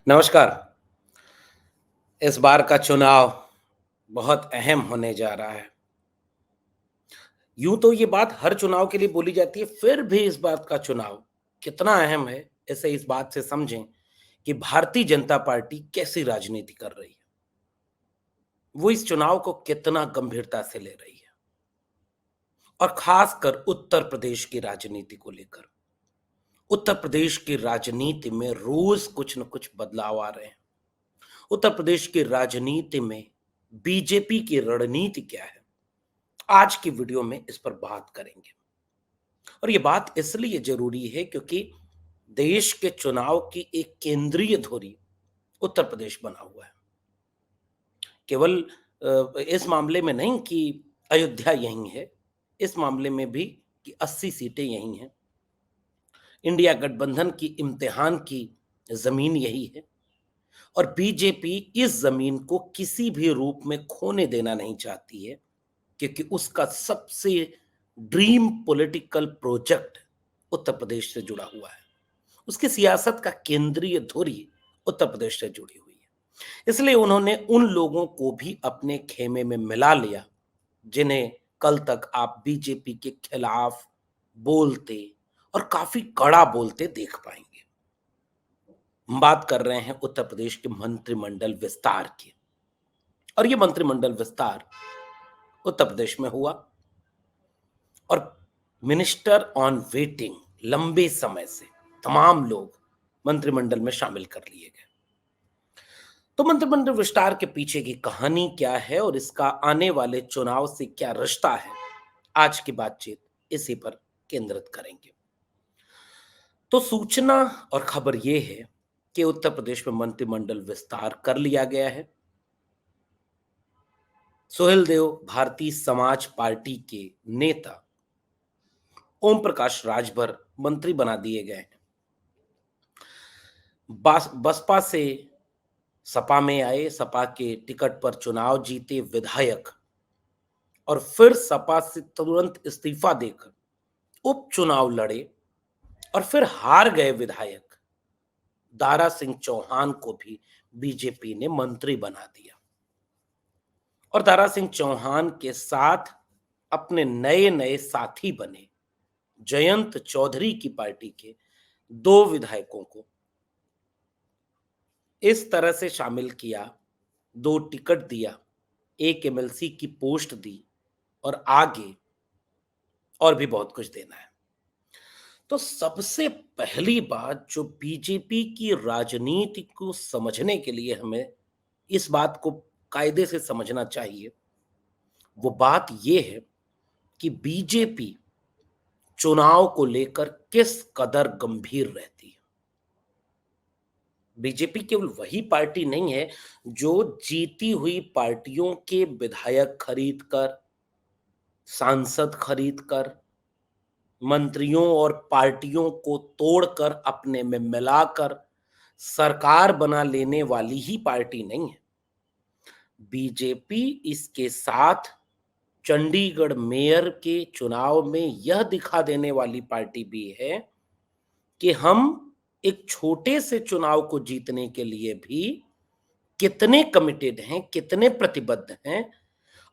नमस्कार। इस बार का चुनाव बहुत अहम होने जा रहा है। यूं तो ये बात हर चुनाव के लिए बोली जाती है, फिर भी इस बात का चुनाव कितना अहम है, इसे इस बात से समझें कि भारतीय जनता पार्टी कैसी राजनीति कर रही है। वो इस चुनाव को कितना गंभीरता से ले रही है और खासकर उत्तर प्रदेश की राजनीति को लेकर। उत्तर प्रदेश की राजनीति में रोज कुछ न कुछ बदलाव आ रहे हैं। उत्तर प्रदेश की राजनीति में बीजेपी की रणनीति क्या है, आज की वीडियो में इस पर बात करेंगे। और ये बात इसलिए जरूरी है क्योंकि देश के चुनाव की एक केंद्रीय धुरी उत्तर प्रदेश बना हुआ है। केवल इस मामले में नहीं कि अयोध्या यहीं है, इस मामले में भी कि 80 सीटें यहीं हैं। इंडिया गठबंधन की इम्तिहान की जमीन यही है और बीजेपी इस जमीन को किसी भी रूप में खोने देना नहीं चाहती है, क्योंकि उसका सबसे dream political project Uttar Pradesh से जुड़ा हुआ है। उसकी सियासत का केंद्रीय धुरी उत्तर प्रदेश से जुड़ी हुई है। इसलिए उन्होंने उन लोगों को भी अपने खेमे में मिला लिया जिन्हें कल तक आप बीजेपी के खिलाफ बोलते और काफी कड़ा बोलते देख पाएंगे। हम बात कर रहे हैं उत्तर प्रदेश के मंत्रिमंडल विस्तार की। और ये मंत्रिमंडल विस्तार उत्तर प्रदेश में हुआ और मिनिस्टर ऑन वेटिंग लंबे समय से तमाम लोग मंत्रिमंडल में शामिल कर लिए गए। तो मंत्रिमंडल विस्तार के पीछे की कहानी क्या है और इसका आने वाले चुनाव से क्या रिश्ता है, आज की बातचीत इसी पर केंद्रित करेंगे। तो सूचना और खबर यह है कि उत्तर प्रदेश में मंत्रिमंडल विस्तार कर लिया गया है। सुहेलदेव भारतीय समाज पार्टी के नेता ओम प्रकाश राजभर मंत्री बना दिए गए हैं। बसपा से सपा में आए, सपा के टिकट पर चुनाव जीते विधायक और फिर सपा से तुरंत इस्तीफा देकर उपचुनाव लड़े और फिर हार गए विधायक दारा सिंह चौहान को भी बीजेपी ने मंत्री बना दिया। और दारा सिंह चौहान के साथ अपने नए नए साथी बने जयंत चौधरी की पार्टी के दो विधायकों को इस तरह से शामिल किया, दो टिकट दिया, एक एमएलसी की पोस्ट दी और आगे और भी बहुत कुछ देना है। तो सबसे पहली बात जो बीजेपी की राजनीति को समझने के लिए हमें इस बात को कायदे से समझना चाहिए, वो बात यह है कि बीजेपी चुनाव को लेकर किस कदर गंभीर रहती है। बीजेपी केवल वही पार्टी नहीं है जो जीती हुई पार्टियों के विधायक खरीदकर, सांसद खरीदकर, मंत्रियों और पार्टियों को तोड़कर अपने में मिलाकर सरकार बना लेने वाली ही पार्टी नहीं है। बीजेपी इसके साथ चंडीगढ़ मेयर के चुनाव में यह दिखा देने वाली पार्टी भी है कि हम एक छोटे से चुनाव को जीतने के लिए भी कितने कमिटेड हैं, कितने प्रतिबद्ध हैं।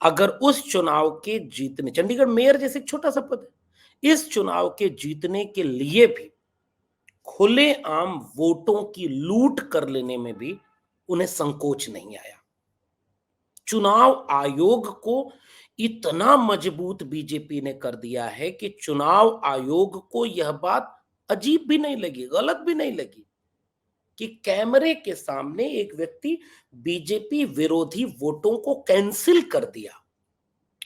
अगर उस चुनाव के जीतने, चंडीगढ़ मेयर जैसे एक छोटा सा पद है, इस चुनाव के जीतने के लिए भी खुलेआम वोटों की लूट कर लेने में भी उन्हें संकोच नहीं आया। चुनाव आयोग को इतना मजबूत बीजेपी ने कर दिया है कि चुनाव आयोग को यह बात अजीब भी नहीं लगी, गलत भी नहीं लगी कि कैमरे के सामने एक व्यक्ति बीजेपी विरोधी वोटों को कैंसिल कर दिया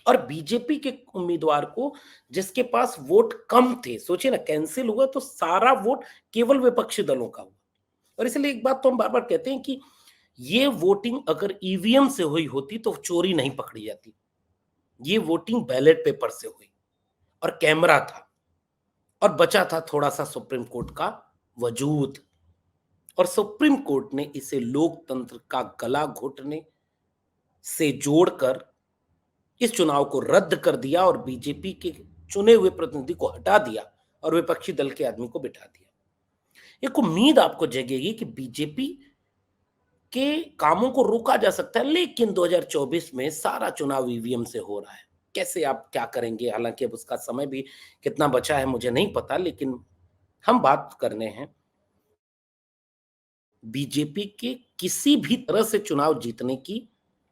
और बीजेपी के उम्मीदवार को, जिसके पास वोट कम थे, सोचिए ना, कैंसिल हुआ तो सारा वोट केवल विपक्षी दलों का हुआ। और इसलिए एक बात तो हम बार बार कहते हैं कि ये वोटिंग अगर ईवीएम से हुई होती तो चोरी नहीं पकड़ी जाती। ये वोटिंग बैलेट पेपर से हुई और कैमरा था और बचा था थोड़ा सा सुप्रीम कोर्ट का वजूद। और सुप्रीम कोर्ट ने इसे लोकतंत्र का गला घोटने से जोड़कर इस चुनाव को रद्द कर दिया और बीजेपी के चुने हुए प्रतिनिधि को हटा दिया और विपक्षी दल के आदमी को बिठा दिया। एक उम्मीद आपको जगेगी कि बीजेपी के कामों को रोका जा सकता है, लेकिन 2024 में सारा चुनाव ईवीएम से हो रहा है। कैसे आप क्या करेंगे? हालाँकि अब उसका समय भी कितना बचा है मुझे नहीं पता, लेकिन हम बात करने हैं बीजेपी के किसी भी तरह से चुनाव जीतने की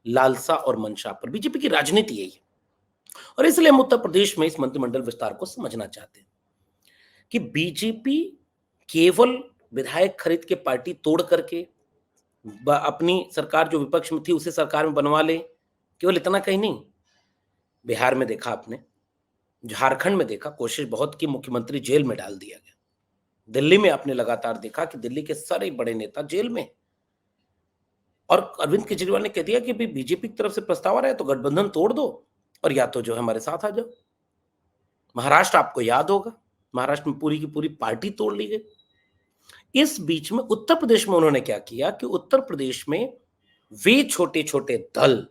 लालसा और मंशा पर। बीजेपी की राजनीति यही है और इसलिए हम उत्तर प्रदेश में इस मंत्रिमंडल विस्तार को समझना चाहते हैं कि बीजेपी केवल विधायक खरीद के पार्टी तोड़ करके अपनी सरकार जो विपक्ष में थी उसे सरकार में बनवा ले, केवल इतना कहीं नहीं। बिहार में देखा आपने, झारखंड में देखा, कोशिश बहुत की, मुख्यमंत्री जेल में डाल दिया गया। दिल्ली में आपने लगातार देखा कि दिल्ली के सारे बड़े नेता जेल में। और अरविंद केजरीवाल ने कह दिया कि भाई बीजेपी की तरफ से प्रस्ताव आ रहा है तो गठबंधन तोड़ दो और या तो जो है हमारे साथ आ जाओ। महाराष्ट्र आपको याद होगा, महाराष्ट्र में पूरी की पूरी पार्टी तोड़ ली गई। इस बीच में उत्तर प्रदेश में उन्होंने क्या किया कि उत्तर प्रदेश में वे छोटे छोटे दल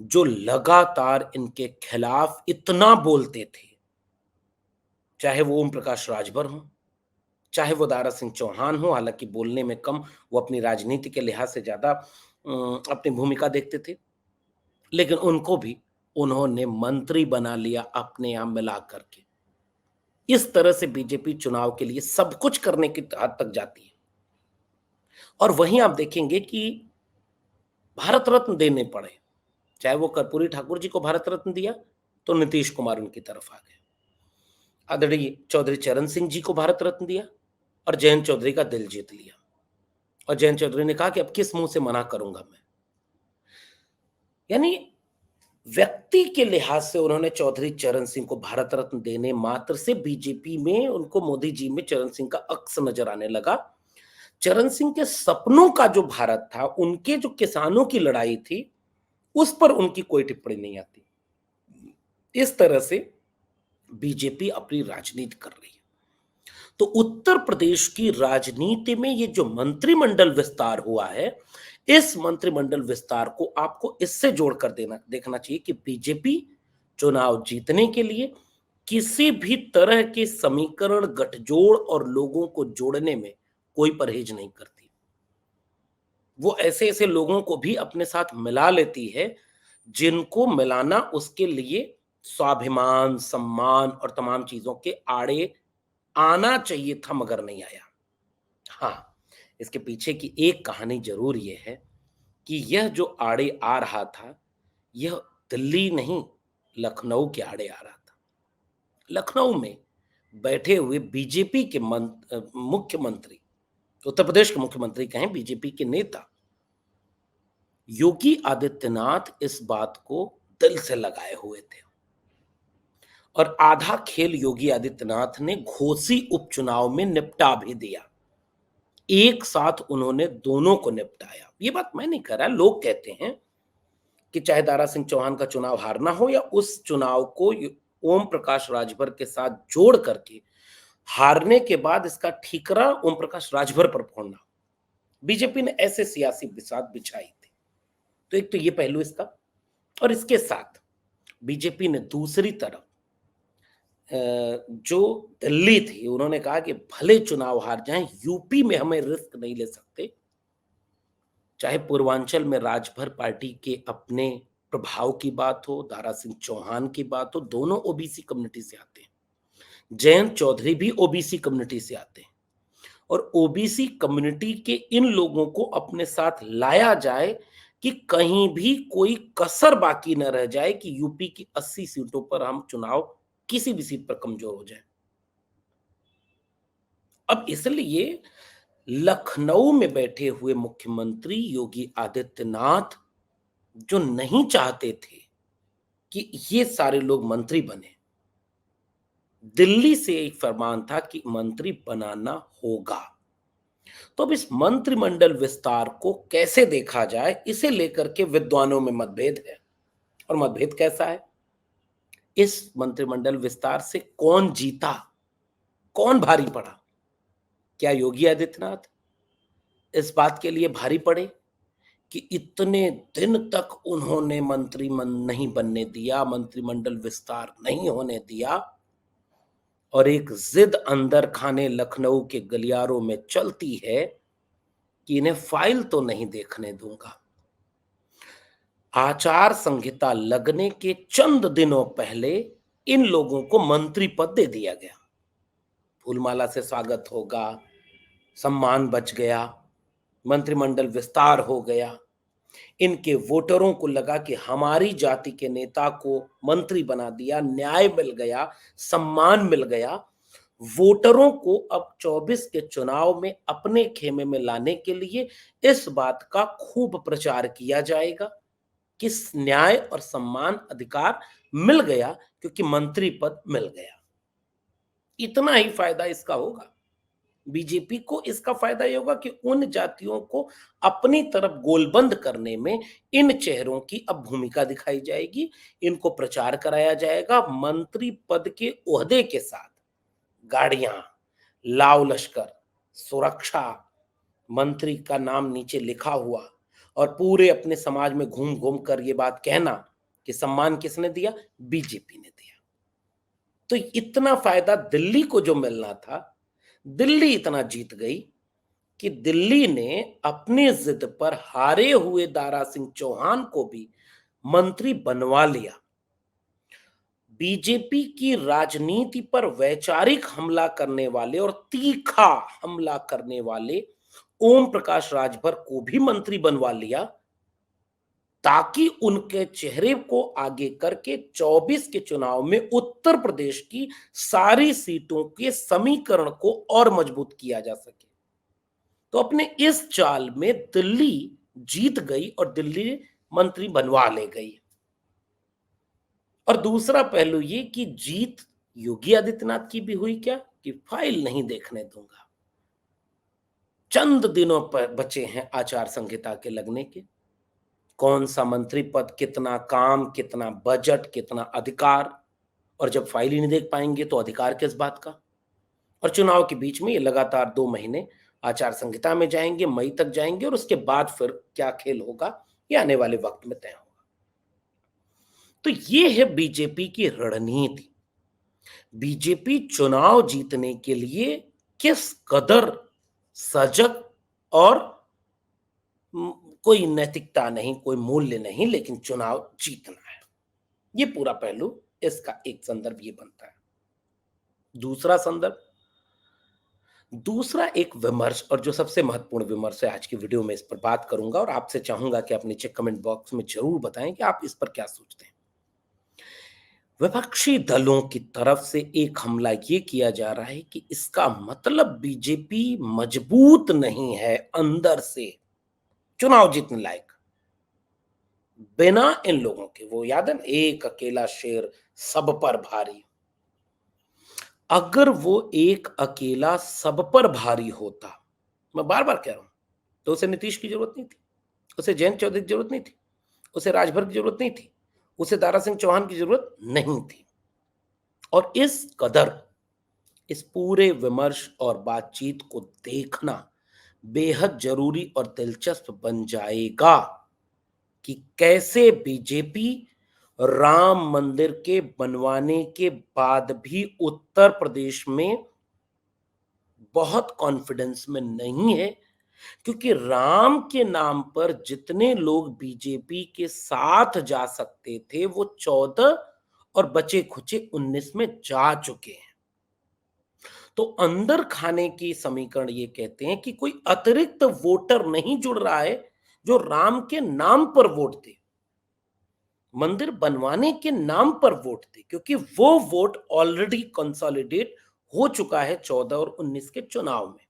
जो लगातार इनके खिलाफ इतना बोलते थे, चाहे वो ओम प्रकाश राजभर हो, चाहे वो दारा सिंह चौहान हो, हालांकि बोलने में कम, वो अपनी राजनीति के लिहाज से ज्यादा अपनी भूमिका देखते थे, लेकिन उनको भी उन्होंने मंत्री बना लिया अपने यहां मिला करके। इस तरह से बीजेपी चुनाव के लिए सब कुछ करने की हद तक जाती है। और वहीं आप देखेंगे कि भारत रत्न देने पड़े, चाहे वो कर्पूरी ठाकुर जी को भारत रत्न दिया तो नीतीश कुमार उनकी तरफ आ गए, आदरणीय चौधरी चरण सिंह जी को भारत रत्न दिया और जयंत चौधरी का दिल जीत लिया। और जयंत चौधरी ने कहा कि अब किस मुंह से मना करूंगा मैं। यानी व्यक्ति के लिहाज से उन्होंने चौधरी चरण सिंह को भारत रत्न देने मात्र से बीजेपी में उनको मोदी जी में चरण सिंह का अक्स नजर आने लगा। चरण सिंह के सपनों का जो भारत था, उनके जो किसानों की लड़ाई थी, उस पर उनकी कोई टिप्पणी नहीं आती। इस तरह से बीजेपी अपनी राजनीति कर रही है। तो उत्तर प्रदेश की राजनीति में ये जो मंत्रिमंडल विस्तार हुआ है, इस मंत्रिमंडल विस्तार को आपको इससे जोड़कर देखना चाहिए कि बीजेपी चुनाव जीतने के लिए किसी भी तरह के समीकरण, गठजोड़ और लोगों को जोड़ने में कोई परहेज नहीं करती। वो ऐसे ऐसे लोगों को भी अपने साथ मिला लेती है जिनको मिलाना उसके लिए स्वाभिमान, सम्मान और तमाम चीजों के आड़े आना चाहिए था, मगर नहीं आया। हाँ, इसके पीछे की एक कहानी जरूर ये है कि यह जो आड़े आ रहा था, यह दिल्ली नहीं, लखनऊ के आड़े आ रहा था। लखनऊ में बैठे हुए बीजेपी के मुख्यमंत्री, उत्तर प्रदेश के मुख्यमंत्री कहें, बीजेपी के नेता योगी आदित्यनाथ इस बात को दिल से लगाए हुए थे और आधा खेल योगी आदित्यनाथ ने घोसी उपचुनाव में निपटा भी दिया। एक साथ उन्होंने दोनों को निपटाया। ये बात मैं नहीं कह रहा, लोग कहते हैं कि चाहे दारा सिंह चौहान का चुनाव हारना हो या उस चुनाव को ओम प्रकाश राजभर के साथ जोड़ करके हारने के बाद इसका ठीकरा ओम प्रकाश राजभर पर फोड़ना, बीजेपी ने ऐसे सियासी बिसात बिछाई थी। तो एक तो ये पहलू इसका, और इसके साथ बीजेपी ने दूसरी तरफ जो दिल्ली थी, उन्होंने कहा कि भले चुनाव हार जाएं, यूपी में हमें रिस्क नहीं ले सकते। चाहे पूर्वांचल में राजभर पार्टी के अपने प्रभाव की बात हो, दारा सिंह चौहान की बात हो, दोनों ओबीसी कम्युनिटी से आते हैं। जयंत चौधरी भी ओबीसी कम्युनिटी से आते हैं और ओबीसी कम्युनिटी के इन लोगों को अपने साथ लाया जाए कि कहीं भी कोई कसर बाकी न रह जाए कि यूपी की 80 सीटों पर हम चुनाव किसी भी सीट पर कमजोर हो जाए। अब इसलिए लखनऊ में बैठे हुए मुख्यमंत्री योगी आदित्यनाथ जो नहीं चाहते थे कि ये सारे लोग मंत्री बने, दिल्ली से एक फरमान था कि मंत्री बनाना होगा। तो अब इस मंत्रिमंडल विस्तार को कैसे देखा जाए, इसे लेकर के विद्वानों में मतभेद है। और मतभेद कैसा है? इस मंत्रिमंडल विस्तार से कौन जीता, कौन भारी पड़ा? क्या योगी आदित्यनाथ इस बात के लिए भारी पड़े कि इतने दिन तक उन्होंने नहीं बनने दिया, मंत्रिमंडल विस्तार नहीं होने दिया, और एक जिद अंदर खाने लखनऊ के गलियारों में चलती है कि इन्हें फाइल तो नहीं देखने दूंगा। आचार संहिता लगने के चंद दिनों पहले इन लोगों को मंत्री पद दे दिया गया। फूलमाला से स्वागत होगा, सम्मान बच गया, मंत्रिमंडल विस्तार हो गया। इनके वोटरों को लगा कि हमारी जाति के नेता को मंत्री बना दिया, न्याय मिल गया, सम्मान मिल गया। वोटरों को अब 24 के चुनाव में अपने खेमे में लाने के लिए इस बात का खूब प्रचार किया जाएगा कि न्याय और सम्मान अधिकार मिल गया क्योंकि मंत्री पद मिल गया। इतना ही फायदा इसका होगा। बीजेपी को इसका फायदा ये होगा कि उन जातियों को अपनी तरफ गोलबंद करने में इन चेहरों की अब भूमिका दिखाई जाएगी। इनको प्रचार कराया जाएगा मंत्री पद के ओहदे के साथ। गाड़ियां, लाव लश्कर, सुरक्षा, मंत्री का नाम नीचे लिखा हुआ और पूरे अपने समाज में घूम घूम कर ये बात कहना कि सम्मान किसने दिया? बीजेपी ने दिया। तो इतना फायदा दिल्ली को जो मिलना था, दिल्ली इतना जीत गई कि दिल्ली ने अपनी जिद पर हारे हुए दारा सिंह चौहान को भी मंत्री बनवा लिया। बीजेपी की राजनीति पर वैचारिक हमला करने वाले और तीखा हमला करने वाले ओम प्रकाश राजभर को भी मंत्री बनवा लिया ताकि उनके चेहरे को आगे करके 24 के चुनाव में उत्तर प्रदेश की सारी सीटों के समीकरण को और मजबूत किया जा सके। तो अपने इस चाल में दिल्ली जीत गई और दिल्ली मंत्री बनवा ले गई। और दूसरा पहलू ये कि जीत योगी आदित्यनाथ की भी हुई क्या कि फाइल नहीं देखने दूंगा। चंद दिनों पर बचे हैं आचार संहिता के लगने के। कौन सा मंत्री पद, कितना काम, कितना बजट, कितना अधिकार, और जब फाइल ही नहीं देख पाएंगे तो अधिकार किस बात का। और चुनाव के बीच में ये लगातार 2 महीने आचार संहिता में जाएंगे, मई तक जाएंगे और उसके बाद फिर क्या खेल होगा ये आने वाले वक्त में तय होगा। तो ये है बीजेपी की रणनीति। बीजेपी चुनाव जीतने के लिए किस कदर सजग और कोई नैतिकता नहीं, कोई मूल्य नहीं, लेकिन चुनाव जीतना है। ये पूरा पहलू इसका एक संदर्भ ये बनता है। दूसरा संदर्भ, दूसरा एक विमर्श, और जो सबसे महत्वपूर्ण विमर्श है आज की वीडियो में इस पर बात करूंगा और आपसे चाहूंगा कि आप नीचे कमेंट बॉक्स में जरूर बताएं कि आप इस पर क्या सोचते हैं। विपक्षी दलों की तरफ से एक हमला ये किया जा रहा है कि इसका मतलब बीजेपी मजबूत नहीं है अंदर से चुनाव जीतने लायक। बिना इन लोगों के, वो याद है ना, एक अकेला शेर सब पर भारी। अगर वो एक अकेला सब पर भारी होता, मैं बार बार कह रहा हूं, तो उसे नीतीश की जरूरत नहीं थी, उसे जयंत चौधरी की जरूरत नहीं थी, उसे राजभर की जरूरत नहीं थी, उसे दारा सिंह चौहान की जरूरत नहीं थी। और इस कदर इस पूरे विमर्श और बातचीत को देखना बेहद जरूरी और दिलचस्प बन जाएगा कि कैसे बीजेपी राम मंदिर के बनवाने के बाद भी उत्तर प्रदेश में बहुत कॉन्फिडेंस में नहीं है, क्योंकि राम के नाम पर जितने लोग बीजेपी के साथ जा सकते थे वो 14 और बचे खुचे 19 में जा चुके हैं। तो अंदर खाने की समीकरण ये कहते हैं कि कोई अतिरिक्त वोटर नहीं जुड़ रहा है जो राम के नाम पर वोट दे, मंदिर बनवाने के नाम पर वोट दे, क्योंकि वो वोट ऑलरेडी कंसोलिडेट हो चुका है 14 और 19 के चुनाव में।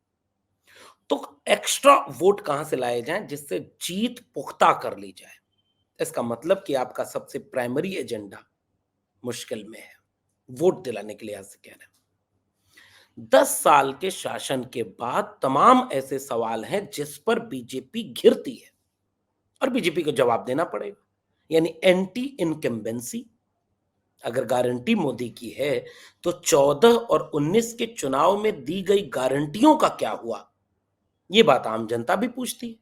तो एक्स्ट्रा वोट कहां से लाए जाएं जिससे जीत पुख्ता कर ली जाए। इसका मतलब कि आपका सबसे प्राइमरी एजेंडा मुश्किल में है, वोट दिलाने के लिहाज से कह रहे हैं। 10 साल के शासन के बाद तमाम ऐसे सवाल हैं जिस पर बीजेपी घिरती है और बीजेपी को जवाब देना पड़ेगा, यानी एंटी इनकम्बेंसी। अगर गारंटी मोदी की है तो 14 और 19 के चुनाव में दी गई गारंटियों का क्या हुआ, ये बात आम जनता भी पूछती है।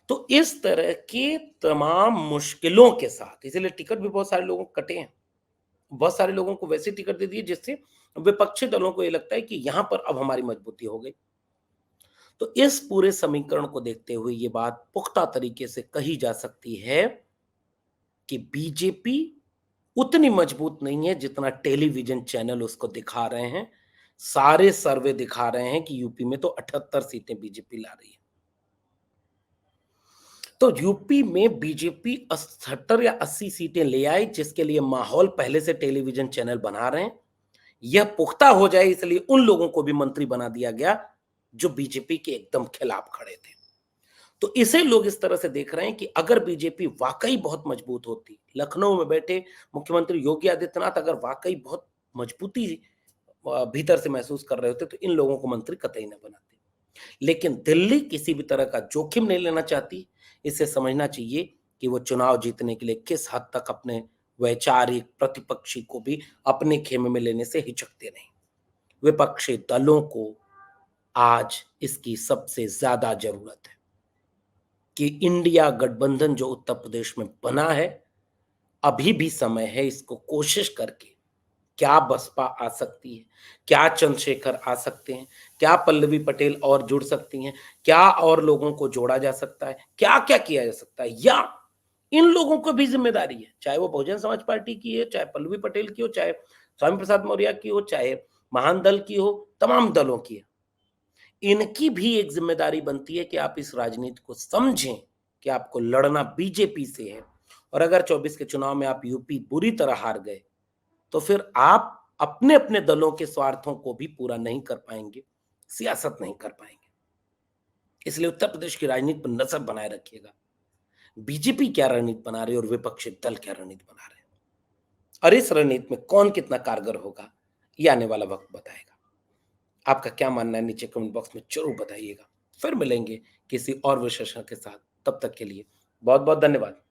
तो इस तरह के तमाम मुश्किलों के साथ, इसीलिए टिकट भी बहुत सारे लोगों को कटे हैं, बहुत सारे लोगों को वैसे टिकट दे दिए जिससे विपक्षी दलों को यह लगता है कि यहां पर अब हमारी मजबूती हो गई। तो इस पूरे समीकरण को देखते हुए ये बात पुख्ता तरीके से कही जा सकती है कि बीजेपी उतनी मजबूत नहीं है जितना टेलीविजन चैनल उसको दिखा रहे हैं। सारे सर्वे दिखा रहे हैं कि यूपी में तो 78 सीटें बीजेपी ला रही है। तो यूपी में बीजेपी 78 या 80 सीटें ले आए, जिसके लिए माहौल पहले से टेलीविजन चैनल बना रहे हैं। यह पुख्ता हो जाए इसलिए उन लोगों को भी मंत्री बना दिया गया जो बीजेपी के एकदम खिलाफ खड़े थे। तो इसे लोग इस तरह से देख रहे हैं कि अगर बीजेपी वाकई बहुत मजबूत होती, लखनऊ में बैठे मुख्यमंत्री योगी आदित्यनाथ अगर वाकई बहुत मजबूती भीतर से महसूस कर रहे होते तो इन लोगों को मंत्री कतई न बनाते। लेकिन दिल्ली किसी भी तरह का जोखिम नहीं लेना चाहती। इसे समझना चाहिए कि वो चुनाव जीतने के लिए किस हद तक अपने वैचारिक प्रतिपक्षी को भी अपने खेमे में लेने से हिचकते नहीं। विपक्षी दलों को आज इसकी सबसे ज्यादा जरूरत है कि इंडिया गठबंधन जो उत्तर प्रदेश में बना है, अभी भी समय है इसको कोशिश करके, क्या बसपा आ सकती है, क्या चंद्रशेखर आ सकते हैं, क्या पल्लवी पटेल और जुड़ सकती हैं, क्या और लोगों को जोड़ा जा सकता है, क्या क्या किया जा सकता है, या इन लोगों को भी जिम्मेदारी है, चाहे वो बहुजन समाज पार्टी की है, चाहे पल्लवी पटेल की हो, चाहे स्वामी प्रसाद मौर्य की हो, चाहे महान दल की हो, तमाम दलों की है। इनकी भी एक जिम्मेदारी बनती है कि आप इस राजनीति को समझें कि आपको लड़ना बीजेपी से है, और अगर 24 के चुनाव में आप यूपी बुरी तरह हार गए तो फिर आप अपने अपने दलों के स्वार्थों को भी पूरा नहीं कर पाएंगे, सियासत नहीं कर पाएंगे। इसलिए उत्तर प्रदेश की राजनीति पर नजर बनाए रखिएगा, बीजेपी क्या रणनीति बना रही है और विपक्षी दल क्या रणनीति बना रहे हैं, और इस रणनीति में कौन कितना कारगर होगा ये आने वाला वक्त बताएगा। आपका क्या मानना है नीचे कमेंट बॉक्स में जरूर बताइएगा। फिर मिलेंगे किसी और विशेषज्ञ के साथ, तब तक के लिए बहुत बहुत धन्यवाद।